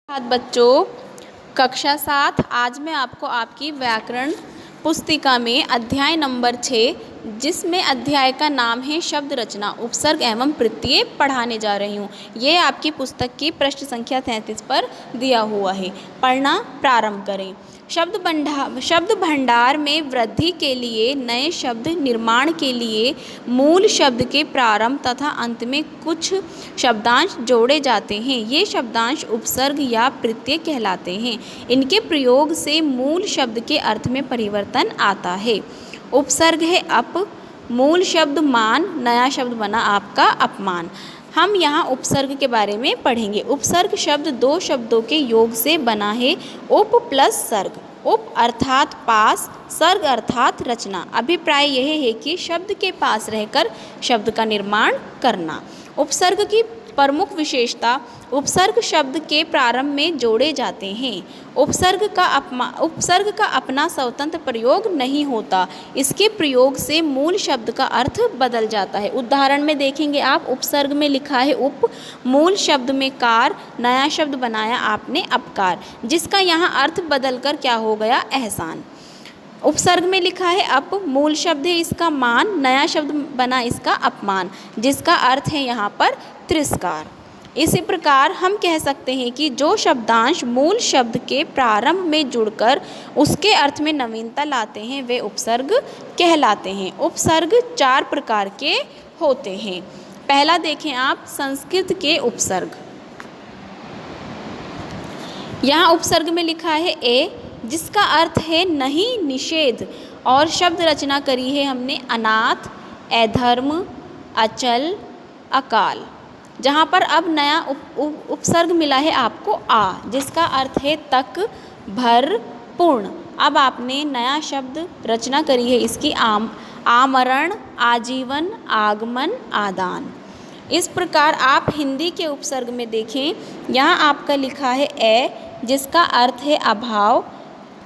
साथ बच्चों, कक्षा 7 आज मैं आपको आपकी व्याकरण पुस्तिका में अध्याय नंबर 6 जिसमें अध्याय का नाम है शब्द रचना उपसर्ग एवं प्रत्यय पढ़ाने जा रही हूँ। ये आपकी पुस्तक की पृष्ठ संख्या 33 पर दिया हुआ है। पढ़ना प्रारंभ करें। शब्द भंडार में वृद्धि के लिए नए शब्द निर्माण के लिए मूल शब्द के प्रारंभ तथा अंत में कुछ शब्दांश जोड़े जाते हैं। ये शब्दांश उपसर्ग या प्रत्यय कहलाते हैं। इनके प्रयोग से मूल शब्द के अर्थ में परिवर्तन आता है। उपसर्ग है अप, मूल शब्द मान, नया शब्द बना आपका अपमान। हम यहाँ उपसर्ग के बारे में पढ़ेंगे। उपसर्ग शब्द दो शब्दों के योग से बना है, उप प्लस सर्ग। उप अर्थात पास, सर्ग अर्थात रचना। अभिप्राय यह है कि शब्द के पास रहकर शब्द का निर्माण करना। उपसर्ग की प्रमुख विशेषता, उपसर्ग शब्द के प्रारंभ में जोड़े जाते हैं। उपसर्ग का अपना स्वतंत्र प्रयोग नहीं होता। इसके प्रयोग से मूल शब्द का अर्थ बदल जाता है। उदाहरण में देखेंगे आप, उपसर्ग में लिखा है उप, मूल शब्द में कार, नया शब्द बनाया आपने अपकार, जिसका यहाँ अर्थ बदलकर क्या हो गया, एहसान। उपसर्ग में लिखा है अप, मूल शब्द है इसका मान, नया शब्द बना इसका अपमान, जिसका अर्थ है यहाँ पर तिरस्कार। इसी प्रकार हम कह सकते हैं कि जो शब्दांश मूल शब्द के प्रारंभ में जुड़कर उसके अर्थ में नवीनता लाते हैं वे उपसर्ग कहलाते हैं। उपसर्ग 4 प्रकार के होते हैं। पहला देखें आप, संस्कृत के उपसर्ग। यहाँ उपसर्ग में लिखा है ए, जिसका अर्थ है नहीं, निषेध, और शब्द रचना करी है हमने अनाथ, अधर्म, अचल, अकाल। जहाँ पर अब नया उपसर्ग मिला है आपको आ, जिसका अर्थ है तक, भर, पूर्ण। अब आपने नया शब्द रचना करी है इसकी आमरण, आजीवन, आगमन, आदान। इस प्रकार आप हिंदी के उपसर्ग में देखें, यहाँ आपका लिखा है ए, जिसका अर्थ है अभाव,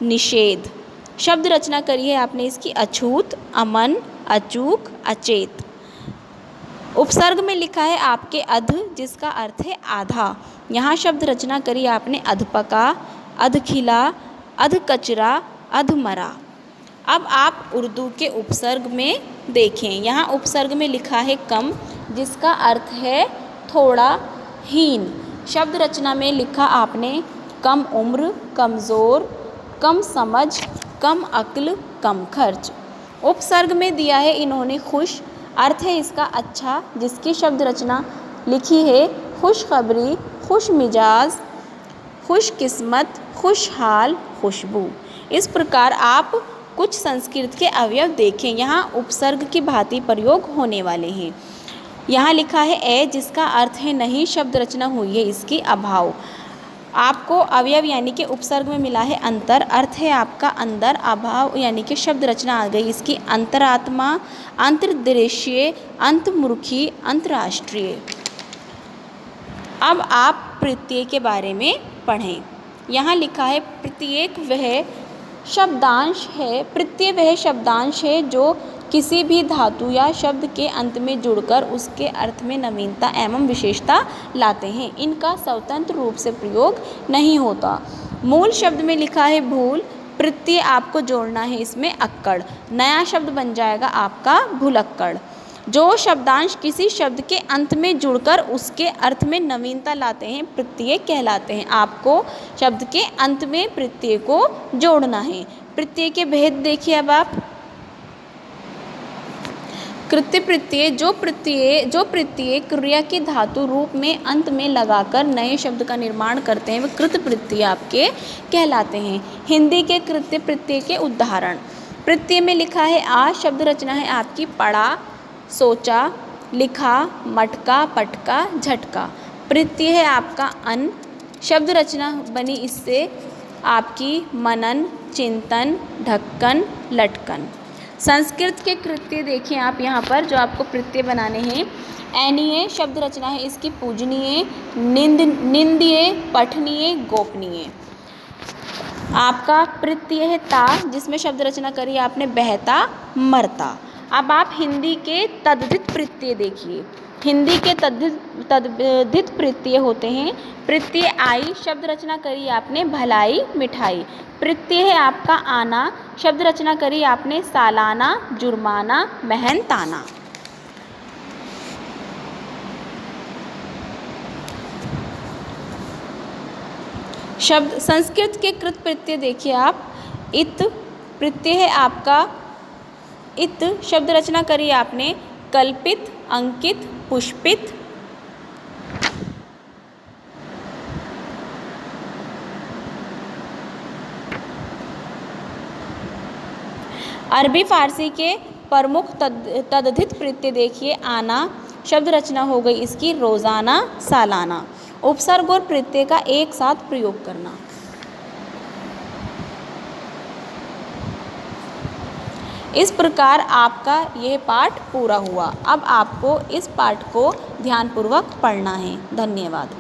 निषेध। शब्द रचना करी है आपने इसकी अछूत, अमन, अचूक, अचेत। उपसर्ग में लिखा है आपके अध, जिसका अर्थ है आधा। यहाँ शब्द रचना करी आपने अधपका, अधखिला, अधकचरा, अधमरा। अब आप उर्दू के उपसर्ग में देखें, यहाँ उपसर्ग में लिखा है कम, जिसका अर्थ है थोड़ा, हीन। शब्द रचना में लिखा आपने कम उम्र, कमज़ोर, कम समझ, कम अक्ल, कम खर्च। उपसर्ग में दिया है इन्होंने खुश, अर्थ है इसका अच्छा, जिसकी शब्द रचना लिखी है खुशखबरी, खुश मिजाज, खुश किस्मत, खुशहाल, खुशबू। इस प्रकार आप कुछ संस्कृत के अवयव देखें, यहाँ उपसर्ग की भांति प्रयोग होने वाले हैं। यहाँ लिखा है ए, जिसका अर्थ है नहीं, शब्द रचना हुई है इसकी अभाव। आपको अवयव यानी कि उपसर्ग में मिला है अंतर, अर्थ है आपका अंदर, अभाव यानी कि शब्द रचना आ गई इसकी अंतरात्मा, अंतर्देशीय, अंतर्मुखी, अंतर्राष्ट्रीय। अब आप प्रत्यय के बारे में पढ़ें। यहाँ लिखा है प्रत्येक वह शब्दांश है, प्रत्यय वह शब्दांश है जो किसी भी धातु या शब्द के अंत में जुड़कर उसके अर्थ में नवीनता एवं विशेषता लाते हैं। इनका स्वतंत्र रूप से प्रयोग नहीं होता। मूल शब्द में लिखा है भूल, प्रत्यय आपको जोड़ना है इसमें अक्कड़, नया शब्द बन जाएगा आपका भुलक्कड़। जो शब्दांश किसी शब्द के अंत में जुड़कर उसके अर्थ में नवीनता लाते हैं प्रत्यय कहलाते हैं। आपको शब्द के अंत में प्रत्यय को जोड़ना है। प्रत्यय के भेद देखिए अब आप। कृत्य प्रत्यय, जो प्रत्यय क्रिया के धातु रूप में अंत में लगाकर नए शब्द का निर्माण करते हैं वे कृत प्रत्यय आपके कहलाते हैं। हिंदी के कृत्य प्रत्यय के उदाहरण, प्रत्यय में लिखा है आ, शब्द रचना है आपकी पढ़ा, सोचा, लिखा, मटका, पटका, झटका। प्रत्यय है आपका अन, शब्द रचना बनी इससे आपकी मनन, चिंतन, ढक्कन, लटकन। संस्कृत के कृत्य देखें आप यहाँ पर जो आपको प्रत्यय बनाने हैं। ऐनीय, शब्द रचना है इसकी पूजनीय, निंदनीय, पठनीय, गोपनीय। आपका प्रत्यय है ता, जिसमें शब्द रचना करी आपने बहता, मरता। अब आप हिंदी के तद्धित प्रत्यय देखिए। हिंदी के तद्धित प्रत्यय होते हैं। प्रत्यय आई, शब्द रचना करी आपने भलाई मिठाई। प्रत्यय है आपका आना, शब्द रचना करी आपने सालाना जुर्माना मेहनताना। शब्द संस्कृत के कृत प्रत्यय देखिए आप। इत प्रत्यय है आपका इत, शब्द रचना करी आपने कल्पित अंकित पुष्पित। अरबी फारसी के प्रमुख तद्धित प्रत्यय देखिए आना, शब्द रचना हो गई इसकी रोजाना सालाना। उपसर्ग और प्रत्यय का एक साथ प्रयोग करना। इस प्रकार आपका यह पाठ पूरा हुआ। अब आपको इस पाठ को ध्यानपूर्वक पढ़ना है। धन्यवाद।